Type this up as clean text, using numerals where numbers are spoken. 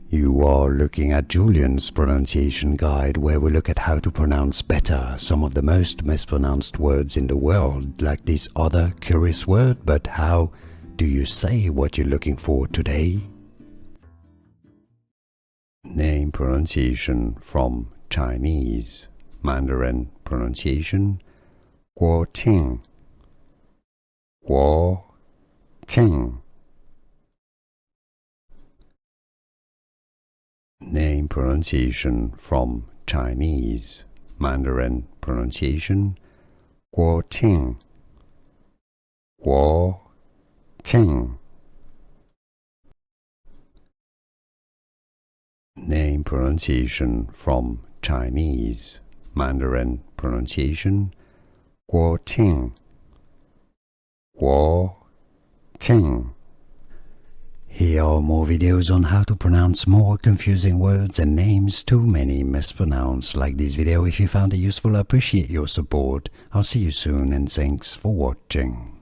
You are looking at Julian's pronunciation guide, where we look at how to pronounce better some of the most mispronounced words in the world, like this other curious word. But how do you say what you're looking for today? Name pronunciation from Chinese. Mandarin pronunciation Guó Qìng, Guó Qìng. Name pronunciation from Chinese. Mandarin pronunciation Guó Qìng, Guó Qìng. Name pronunciation from Chinese. Mandarin pronunciation Guó Qìng, Guó Qìng. Here are more videos on how to pronounce more confusing words and names too many mispronounced. Like this video if you found it useful. I appreciate your support. I'll see you soon and thanks for watching.